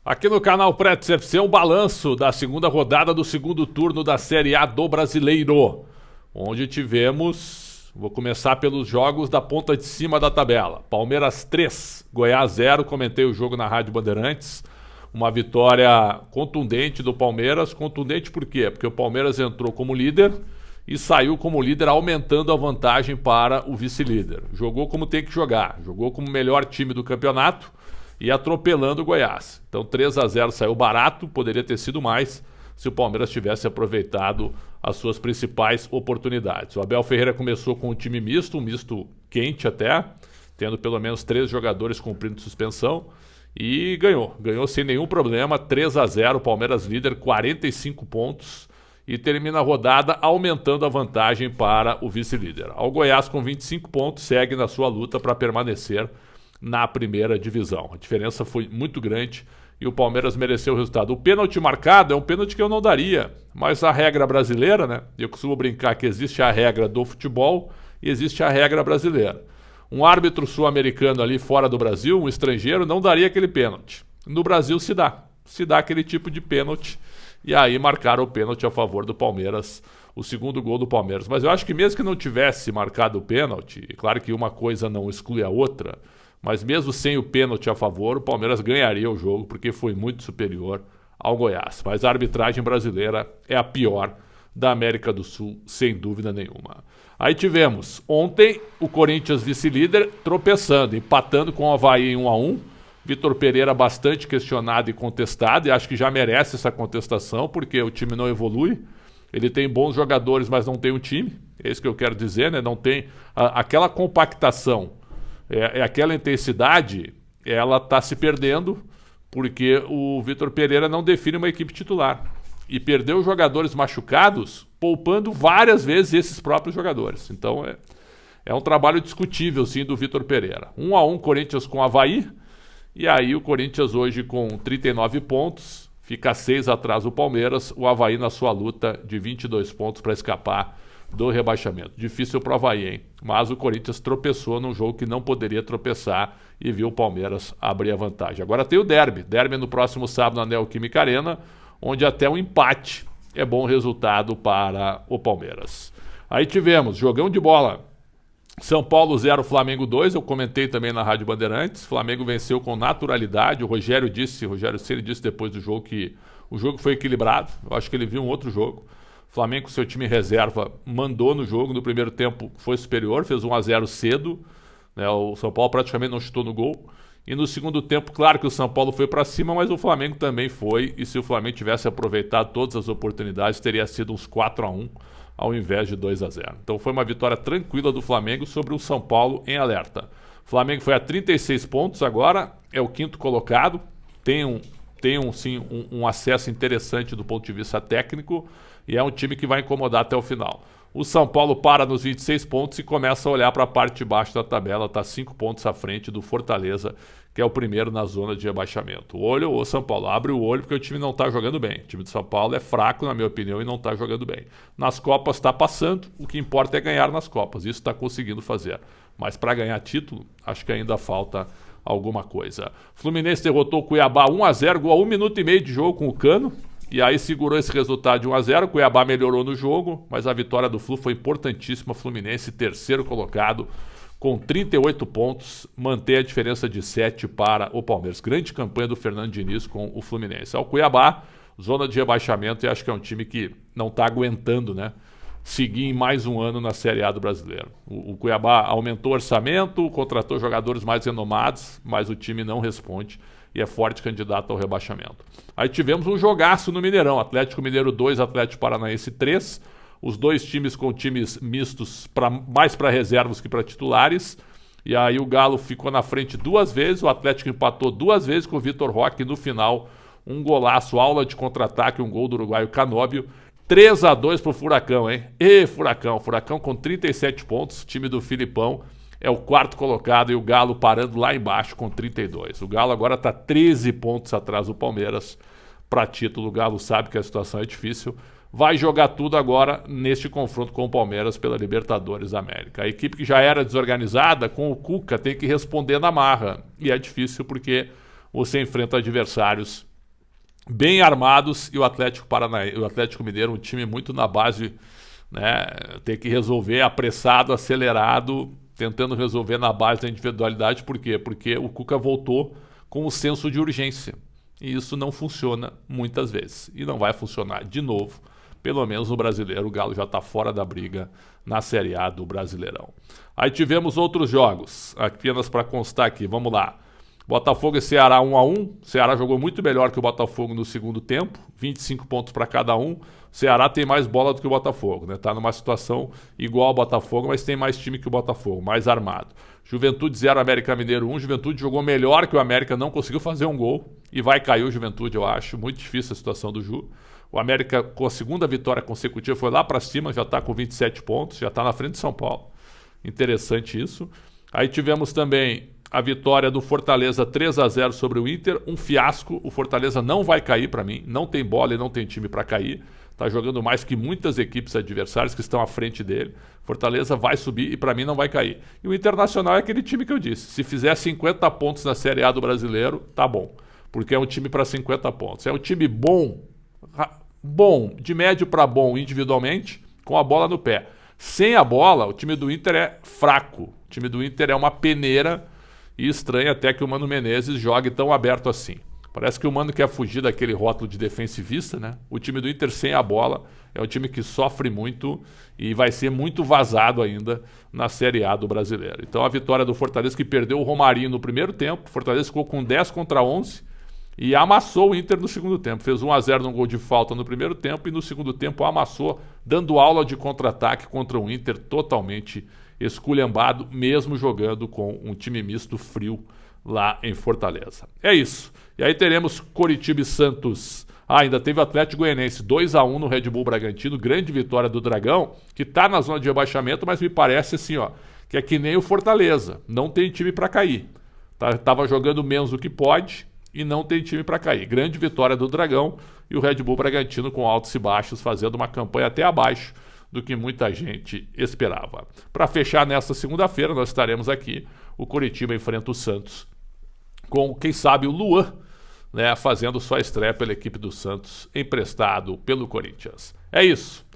Aqui no canal Pretos FC, o balanço da segunda rodada do segundo turno da Série A do Brasileiro, onde tivemos, vou começar pelos jogos da ponta de cima da tabela. Palmeiras 3, Goiás 0, comentei o jogo na Rádio Bandeirantes, uma vitória contundente do Palmeiras. Contundente por quê? Porque o Palmeiras entrou como líder e saiu como líder, aumentando a vantagem para o vice-líder. Jogou como tem que jogar, jogou como o melhor time do campeonato e atropelando o Goiás. Então 3-0 saiu barato, poderia ter sido mais se o Palmeiras tivesse aproveitado as suas principais oportunidades. O Abel Ferreira começou com um time misto, um misto quente até, tendo pelo menos 3 jogadores cumprindo suspensão, e ganhou sem nenhum problema, 3-0, Palmeiras líder, 45 pontos, e termina a rodada aumentando a vantagem para o vice-líder. O Goiás, com 25 pontos, segue na sua luta para permanecer na primeira divisão. A diferença foi muito grande e o Palmeiras mereceu o resultado. O pênalti marcado é um pênalti que eu não daria, mas a regra brasileira, né? Eu costumo brincar que existe a regra do futebol e existe a regra brasileira. Um árbitro sul-americano ali fora do Brasil, um estrangeiro, não daria aquele pênalti. No Brasil se dá aquele tipo de pênalti, e aí marcaram o pênalti a favor do Palmeiras, o segundo gol do Palmeiras. Mas eu acho que mesmo que não tivesse marcado o pênalti, claro que uma coisa não exclui a outra, mas mesmo sem o pênalti a favor, o Palmeiras ganharia o jogo, porque foi muito superior ao Goiás. Mas a arbitragem brasileira é a pior da América do Sul, sem dúvida nenhuma. Aí tivemos ontem o Corinthians vice-líder tropeçando, empatando com o Avaí em 1-1. Vitor Pereira bastante questionado e contestado, e acho que já merece essa contestação, porque o time não evolui. Ele tem bons jogadores, mas não tem um time. É isso que eu quero dizer, né? Não tem aquela compactação. Aquela intensidade, ela está se perdendo porque o Vitor Pereira não define uma equipe titular. E perdeu jogadores machucados, poupando várias vezes esses próprios jogadores. Então é um trabalho discutível, sim, do Vitor Pereira. 1-1 Corinthians com o Avaí, e aí o Corinthians hoje com 39 pontos, fica 6 atrás do Palmeiras, o Avaí na sua luta de 22 pontos para escapar do rebaixamento. Difícil para o Avaí, hein? Mas o Corinthians tropeçou num jogo que não poderia tropeçar e viu o Palmeiras abrir a vantagem. Agora tem o derby no próximo sábado na Neoquímica Arena, onde até um empate é bom resultado para o Palmeiras. Aí tivemos jogão de bola, São Paulo 0, Flamengo 2, eu comentei também na Rádio Bandeirantes, Flamengo venceu com naturalidade, o Rogério Ceni disse depois do jogo que o jogo foi equilibrado, eu acho que ele viu um outro jogo. Flamengo, com seu time reserva, mandou no jogo. No primeiro tempo foi superior, fez 1-0 cedo, né? O São Paulo praticamente não chutou no gol. E no segundo tempo, claro que o São Paulo foi para cima, mas o Flamengo também foi. E se o Flamengo tivesse aproveitado todas as oportunidades, teria sido uns 4-1 ao invés de 2-0. Então foi uma vitória tranquila do Flamengo sobre o São Paulo em alerta. O Flamengo foi a 36 pontos agora, é o quinto colocado, tem um acesso interessante do ponto de vista técnico, e é um time que vai incomodar até o final. O São Paulo para nos 26 pontos e começa a olhar para a parte de baixo da tabela, está 5 pontos à frente do Fortaleza, que é o primeiro na zona de rebaixamento. O São Paulo abre o olho porque o time não está jogando bem. O time de São Paulo é fraco, na minha opinião, e não está jogando bem. Nas Copas está passando, o que importa é ganhar nas Copas, isso está conseguindo fazer. Mas para ganhar título, acho que ainda falta alguma coisa. Fluminense derrotou o Cuiabá 1-0, gol a 1 minuto e meio de jogo com o Cano. E aí segurou esse resultado de 1-0, o Cuiabá melhorou no jogo, mas a vitória do Flu foi importantíssima. Fluminense, terceiro colocado, com 38 pontos, mantém a diferença de 7 para o Palmeiras. Grande campanha do Fernando Diniz com o Fluminense. O Cuiabá, zona de rebaixamento, e acho que é um time que não está aguentando, né, seguir em mais um ano na Série A do Brasileiro. O Cuiabá aumentou o orçamento, contratou jogadores mais renomados, mas o time não responde e é forte candidato ao rebaixamento. Aí tivemos um jogaço no Mineirão, Atlético Mineiro 2, Atlético Paranaense 3, os dois times com times mistos, mais para reservas que para titulares, e aí o Galo ficou na frente 2 vezes, o Atlético empatou 2 vezes com o Vitor Roque, no final um golaço, aula de contra-ataque, um gol do uruguaio Canóbio, 3-2 pro Furacão, hein? Furacão com 37 pontos, time do Filipão, é o quarto colocado, e o Galo parando lá embaixo com 32. O Galo agora está 13 pontos atrás do Palmeiras para título. O Galo sabe que a situação é difícil. Vai jogar tudo agora neste confronto com o Palmeiras pela Libertadores da América. A equipe que já era desorganizada, com o Cuca, tem que responder na marra. E é difícil porque você enfrenta adversários bem armados, e o Atlético Paranaense, o Atlético Mineiro, um time muito na base, né, tem que resolver apressado, acelerado, tentando resolver na base da individualidade. Por quê? Porque o Cuca voltou com o senso de urgência, e isso não funciona muitas vezes, e não vai funcionar de novo. Pelo menos no Brasileiro, o Galo já está fora da briga na Série A do Brasileirão. Aí tivemos outros jogos, apenas para constar aqui, vamos lá. Botafogo e Ceará 1-1. O Ceará jogou muito melhor que o Botafogo no segundo tempo, 25 pontos para cada um. O Ceará tem mais bola do que o Botafogo, né? Tá numa situação igual ao Botafogo, mas tem mais time que o Botafogo, mais armado. Juventude 0, América Mineiro 1. Juventude jogou melhor que o América, não conseguiu fazer um gol e vai cair o Juventude, eu acho. Muito difícil a situação do Ju. O América, com a segunda vitória consecutiva, foi lá para cima, já está com 27 pontos, já está na frente de São Paulo. Interessante isso. Aí tivemos também a vitória do Fortaleza 3-0 sobre o Inter, um fiasco. O Fortaleza não vai cair para mim, não tem bola e não tem time para cair. Está jogando mais que muitas equipes adversárias que estão à frente dele. Fortaleza vai subir e para mim não vai cair. E o Internacional é aquele time que eu disse, se fizer 50 pontos na Série A do Brasileiro, tá bom, porque é um time para 50 pontos. É um time bom, de médio para bom individualmente, com a bola no pé. Sem a bola, o time do Inter é fraco. O time do Inter é uma peneira. E estranho até que o Mano Menezes jogue tão aberto assim. Parece que o Mano quer fugir daquele rótulo de defensivista, né? O time do Inter sem a bola é um time que sofre muito e vai ser muito vazado ainda na Série A do Brasileiro. Então a vitória do Fortaleza, que perdeu o Romarinho no primeiro tempo. O Fortaleza ficou com 10-11 e amassou o Inter no segundo tempo. Fez 1-0 num gol de falta no primeiro tempo e no segundo tempo amassou, dando aula de contra-ataque contra um Inter totalmente esculhambado, mesmo jogando com um time misto frio lá em Fortaleza. É isso. E aí teremos Coritiba e Santos. Ainda teve o Atlético Goianiense 2-1 no Red Bull Bragantino, grande vitória do Dragão, que está na zona de rebaixamento, mas me parece assim, ó, que é que nem o Fortaleza, não tem time para cair. Tava jogando menos do que pode e não tem time para cair. Grande vitória do Dragão e o Red Bull Bragantino com altos e baixos, fazendo uma campanha até abaixo do que muita gente esperava. Para fechar nesta segunda-feira, nós estaremos aqui. O Coritiba enfrenta o Santos com, quem sabe, o Luan, né, fazendo sua estreia pela equipe do Santos, emprestado pelo Corinthians. É isso.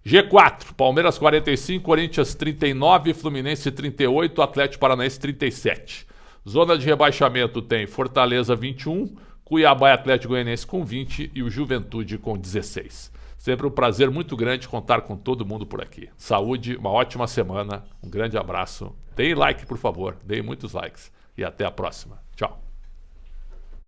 G4, Palmeiras 45, Corinthians 39, Fluminense 38, Atlético Paranaense 37. Zona de rebaixamento tem Fortaleza 21, Cuiabá e Atlético Goianiense com 20 e o Juventude com 16. Sempre um prazer muito grande contar com todo mundo por aqui. Saúde, uma ótima semana, um grande abraço. Deem like, por favor, deem muitos likes e até a próxima. Tchau.